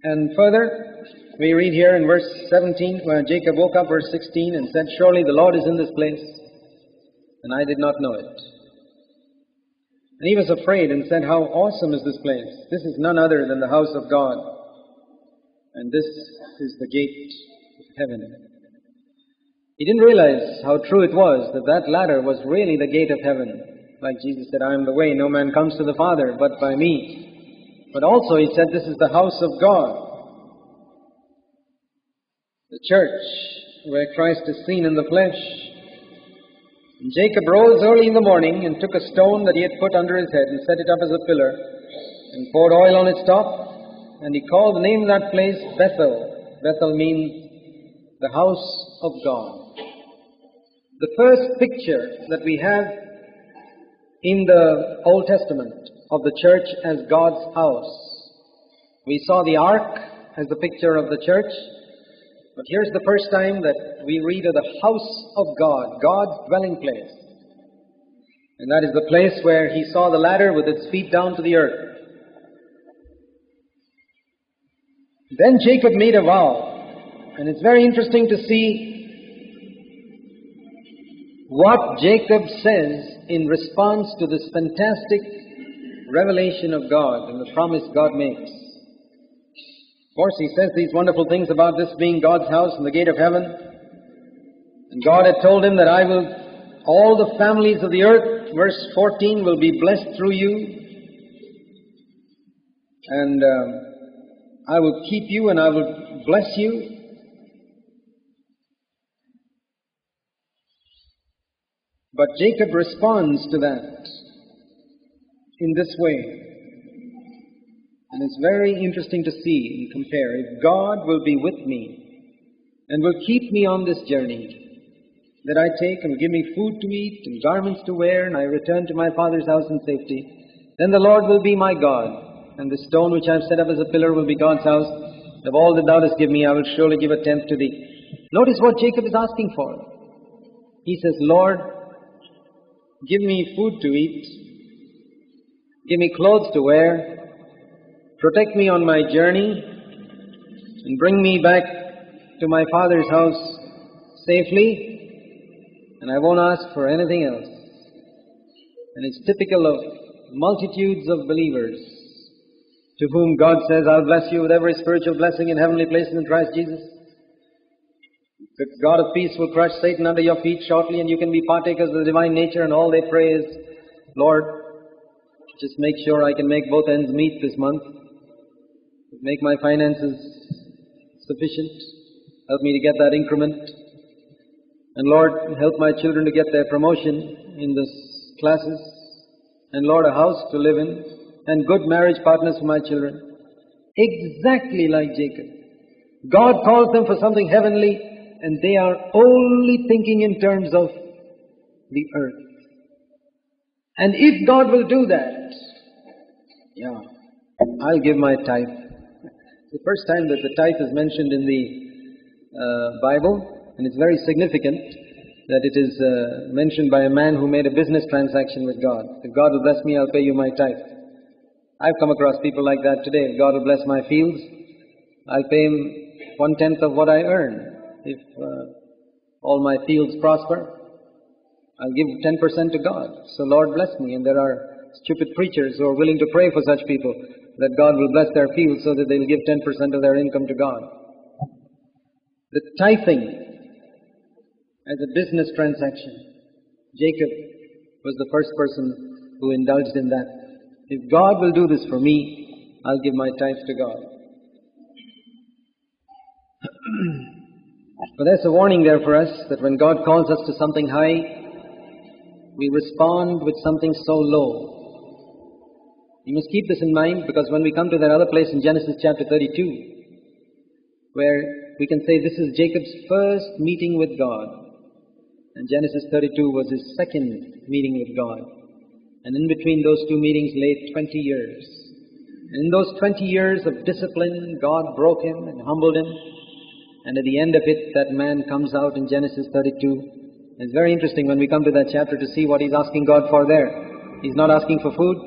And further, we read here in verse 17, where Jacob woke up, verse 16, and said, "Surely the Lord is in this place, and I did not know it." And he was afraid and said, "How awesome is this place! This is none other than the house of God, and this is the gate of heaven." He didn't realize how true it was that that ladder was really the gate of heaven. Like Jesus said, "I am the way, no man comes to the Father but by me." But also he said, this is the house of God, the church where Christ is seen in the flesh. And Jacob rose early in the morning and took a stone that he had put under his head and set it up as a pillar and poured oil on its top, and he called the name of that place Bethel. Bethel means the house of God. The first picture that we have in the Old Testament of the church as God's house. We saw the ark as the picture of the church, but here's the first time that we read of the house of God, God's dwelling place. And that is the place where he saw the ladder with its feet down to the earth. Then Jacob made a vow, and it's very interesting to see what Jacob says in response to this fantastic revelation of God and the promise God makes. Of course, he says these wonderful things about this being God's house and the gate of heaven. And God had told him that all the families of the earth, verse 14, will be blessed through you. And I will keep you and I will bless you. But Jacob responds to that in this way. And it's very interesting to see and compare. If God will be with me and will keep me on this journey that I take and will give me food to eat and garments to wear, and I return to my father's house in safety, then the Lord will be my God, and the stone which I have set up as a pillar will be God's house. Of all that thou dost give me, I will surely give a tenth to thee. Notice what Jacob is asking for. He says, "Lord, give me food to eat, give me clothes to wear, protect me on my journey, and bring me back to my father's house safely, and I won't ask for anything else." And it's typical of multitudes of believers to whom God says, "I'll bless you with every spiritual blessing in heavenly places in Christ Jesus. The God of peace will crush Satan under your feet shortly, and you can be partakers of the divine nature." And all they pray is, "Lord, just make sure I can make both ends meet this month. Make my finances sufficient. Help me to get that increment. And Lord, help my children to get their promotion in the classes. And Lord, a house to live in, and good marriage partners for my children." Exactly like Jacob. God calls them for something heavenly, and they are only thinking in terms of the earth. And if God will do that, I'll give my tithe. It's the first time that the tithe is mentioned in the Bible, and it's very significant that it is mentioned by a man who made a business transaction with God. If God will bless me, I'll pay you my tithe. I've come across people like that today. If God will bless my fields, I'll pay him 1/10 of what I earn. If all my fields prosper, I'll give 10% to God. So Lord bless me. And there are stupid preachers who are willing to pray for such people that God will bless their fields so that they'll give 10% of their income to God. The tithing as a business transaction, Jacob was the first person who indulged in that. If God will do this for me, I'll give my tithe to God. But there's a warning there for us that when God calls us to something high, we respond with something so low. You must keep this in mind, because when we come to that other place in Genesis chapter 32, where we can say this is Jacob's first meeting with God, and Genesis 32 was his second meeting with God. And in between those two meetings lay 20 years. And in those 20 years of discipline, God broke him and humbled him. And at the end of it, that man comes out in Genesis 32. It's very interesting when we come to that chapter to see what he's asking God for there. He's not asking for food.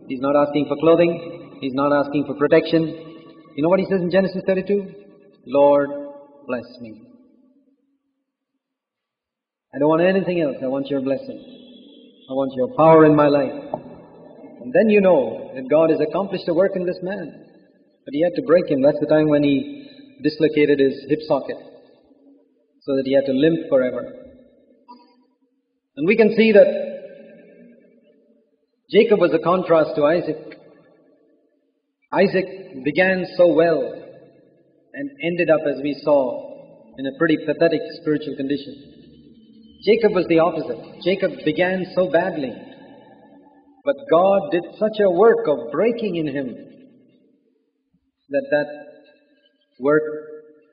He's not asking for clothing. He's not asking for protection. You know what he says in Genesis 32? Lord, bless me. I don't want anything else. I want your blessing. I want your power in my life. And then you know that God has accomplished a work in this man. But he had to break him. That's the time when he dislocated his hip socket, so that he had to limp forever. And we can see that Jacob was a contrast to Isaac. Isaac began so well and ended up, as we saw, in a pretty pathetic spiritual condition. Jacob was the opposite. Jacob began so badly, but God did such a work of breaking in him that work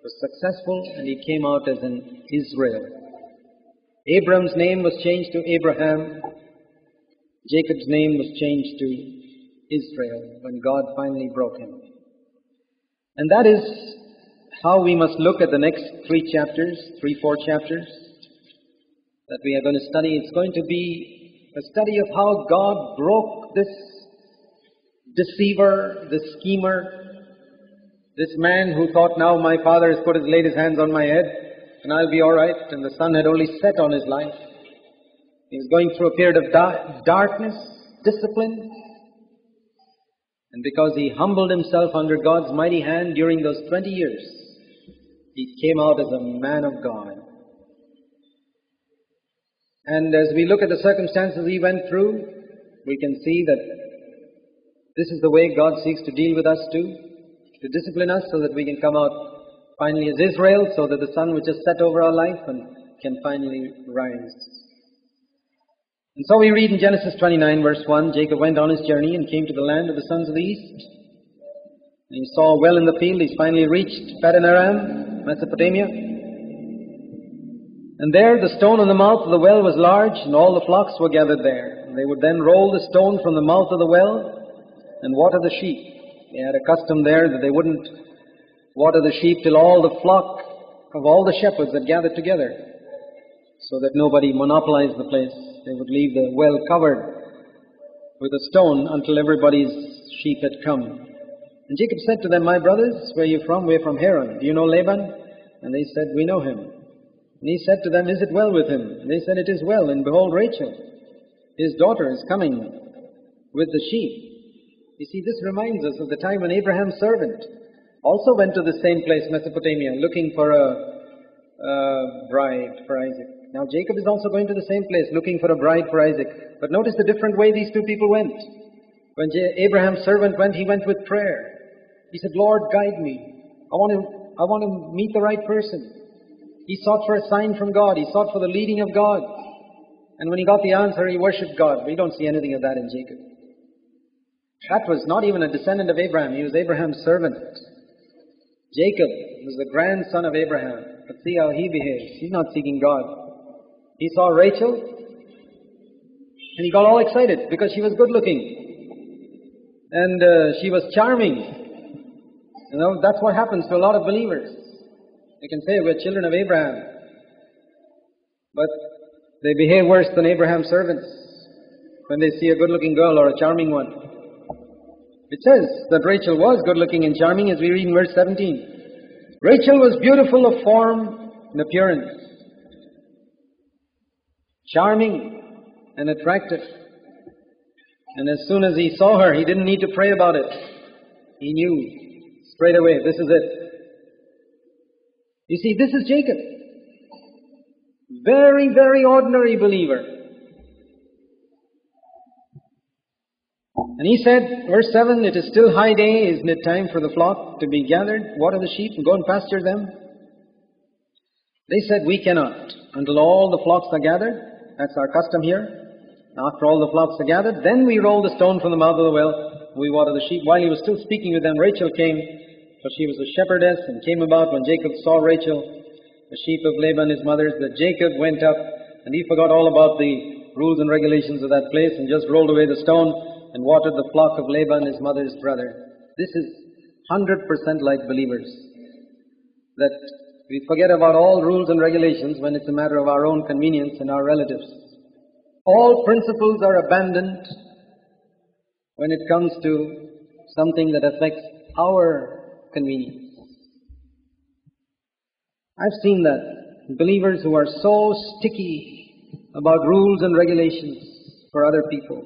was successful, and he came out as an Israel. Abram's name was changed to Abraham. Jacob's name was changed to Israel when God finally broke him. And that is how we must look at the next 4 chapters that we are going to study. It's going to be a study of how God broke this deceiver, this schemer, this man who thought, now my father has laid his hands on my head and I'll be all right. And the sun had only set on his life. He was going through a period of darkness, discipline. And because he humbled himself under God's mighty hand during those 20 years, he came out as a man of God. And as we look at the circumstances he went through, we can see that this is the way God seeks to deal with us too, to discipline us so that we can come out finally as Israel, so that the sun which is set over our life and can finally rise. And so we read in Genesis 29 verse 1, Jacob went on his journey and came to the land of the sons of the east. And he saw a well in the field. He's finally reached Paddan Aram, Mesopotamia. And there the stone on the mouth of the well was large, and all the flocks were gathered there. And they would then roll the stone from the mouth of the well and water the sheep. They had a custom there that they wouldn't water the sheep till all the flock of all the shepherds had gathered together, so that nobody monopolized the place. They would leave the well covered with a stone until everybody's sheep had come. And Jacob said to them, my brothers, where are you from? We're from Haran. Do you know Laban? And they said, we know him. And he said to them, is it well with him? And they said, it is well. And behold, Rachel, his daughter, is coming with the sheep. You see, this reminds us of the time when Abraham's servant also went to the same place, Mesopotamia, looking for a bride for Isaac. Now Jacob is also going to the same place, looking for a bride for Isaac. But notice the different way these two people went. When Abraham's servant went, he went with prayer. He said, Lord, guide me. I want to meet the right person. He sought for a sign from God. He sought for the leading of God. And when he got the answer, he worshipped God. We don't see anything of that in Jacob. That was not even a descendant of Abraham. He was Abraham's servant. Jacob was the grandson of Abraham. But see how he behaves. He's not seeking God. He saw Rachel, and he got all excited because she was good looking. And she was charming. You know, that's what happens to a lot of believers. They can say we're children of Abraham, but they behave worse than Abraham's servants when they see a good-looking girl or a charming one. It says that Rachel was good-looking and charming, as we read in verse 17. Rachel was beautiful of form and appearance, charming and attractive. And as soon as he saw her, he didn't need to pray about it. He knew straight away, this is it. You see, this is Jacob. Very, very ordinary believer. And he said, verse 7, it is still high day. Isn't it time for the flock to be gathered, water the sheep, and go and pasture them? They said, we cannot until all the flocks are gathered. That's our custom here. After all the flocks are gathered, then we roll the stone from the mouth of the well. We water the sheep. While he was still speaking with them, Rachel came, for she was a shepherdess, and came about when Jacob saw Rachel, the sheep of Laban his mother's, that Jacob went up, and he forgot all about the rules and regulations of that place, and just rolled away the stone and watered the flock of Laban his mother's brother. This is 100% like believers, that we forget about all rules and regulations when it's a matter of our own convenience and our relatives. All principles are abandoned when it comes to something that affects our convenience. I've seen that. Believers who are so sticky about rules and regulations for other people.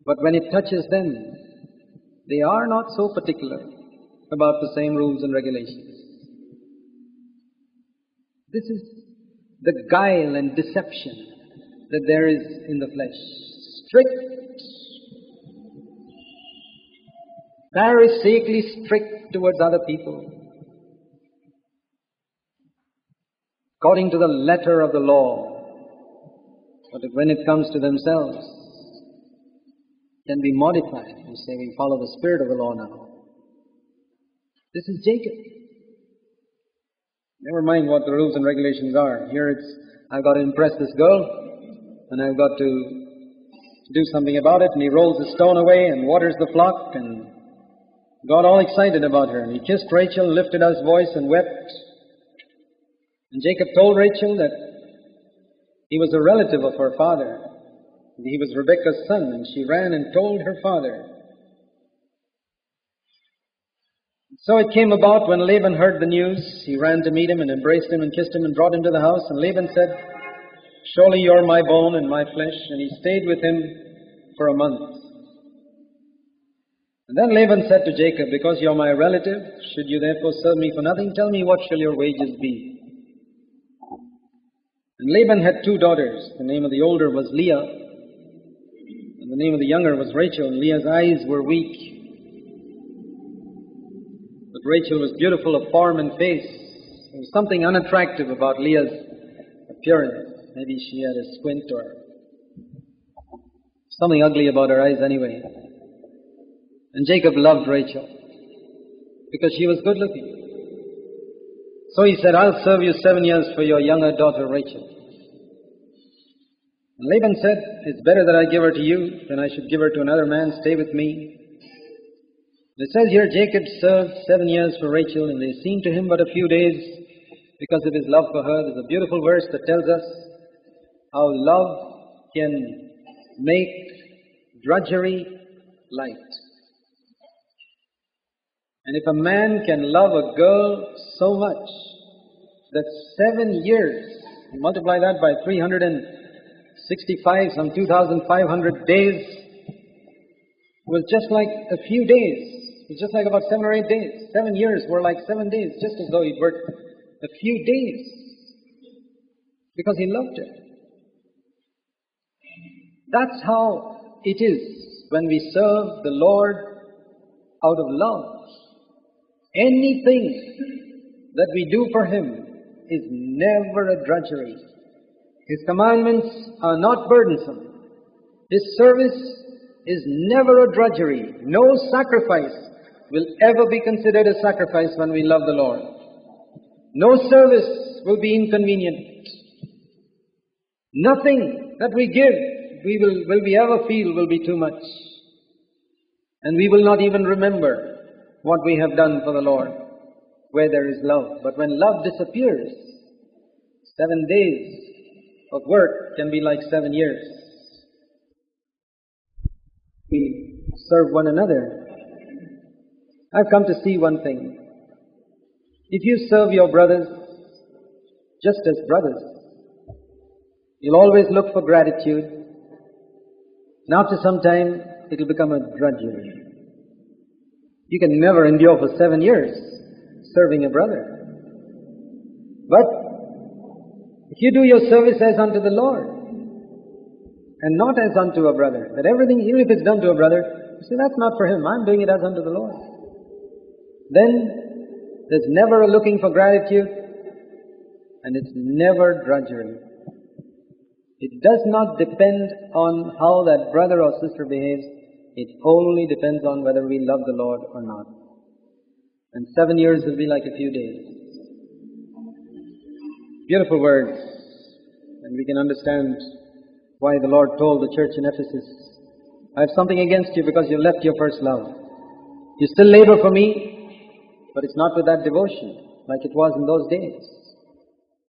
But when it touches them, they are not so particular about the same rules and regulations. This is the guile and deception that there is in the flesh. Strict, pharisaically strict towards other people, according to the letter of the law. But when it comes to themselves, can be modified and say we follow the spirit of the law now. This is Jacob. Never mind what the rules and regulations are. Here it's, I've got to impress this girl, and I've got to do something about it. And he rolls the stone away and waters the flock and got all excited about her. And he kissed Rachel and lifted up his voice and wept. And Jacob told Rachel that he was a relative of her father. He was Rebekah's son, and she ran and told her father. So it came about when Laban heard the news, he ran to meet him and embraced him and kissed him and brought him to the house. And Laban said, "Surely you're my bone and my flesh." And he stayed with him for a month. And then Laban said to Jacob, "Because you're my relative, should you therefore serve me for nothing? Tell me, what shall your wages be?" And Laban had 2 daughters. The name of the older was Leah, and the name of the younger was Rachel. And Leah's eyes were weak, but Rachel was beautiful of form and face. There was something unattractive about Leah's appearance. Maybe she had a squint or something ugly about her eyes anyway. And Jacob loved Rachel because she was good looking. So he said, "I'll serve you 7 years for your younger daughter Rachel." And Laban said, "It's better that I give her to you than I should give her to another man. Stay with me." It says here, Jacob served 7 years for Rachel, and they seemed to him but a few days because of his love for her. There's a beautiful verse that tells us how love can make drudgery light. And if a man can love a girl so much that 7 years, multiply that by 365, some 2,500 days, was just like a few days. It was just like about 7 or 8 days. 7 years were like 7 days, just as though he'd worked a few days because he loved her. That's how it is when we serve the Lord out of love. Anything that we do for Him is never a drudgery. His commandments are not burdensome. His service is never a drudgery. No sacrifice will ever be considered a sacrifice when we love the Lord. No service will be inconvenient. Nothing that we give will we ever feel will be too much. And we will not even remember what we have done for the Lord, where there is love. But when love disappears, 7 days of work can be like 7 years. We serve one another. I've come to see one thing. If you serve your brothers just as brothers, you'll always look for gratitude. And after some time, it'll become a drudgery. You can never endure for 7 years serving a brother. But if you do your service as unto the Lord and not as unto a brother, that everything, even if it's done to a brother, you say, that's not for him, I'm doing it as unto the Lord. Then there's never a looking for gratitude, and it's never drudgery. It does not depend on how that brother or sister behaves. It only depends on whether we love the Lord or not. And 7 years will be like a few days. Beautiful words. And we can understand why the Lord told the church in Ephesus, I have something against you because you left your first love. You still labor for me, but it's not with that devotion like it was in those days.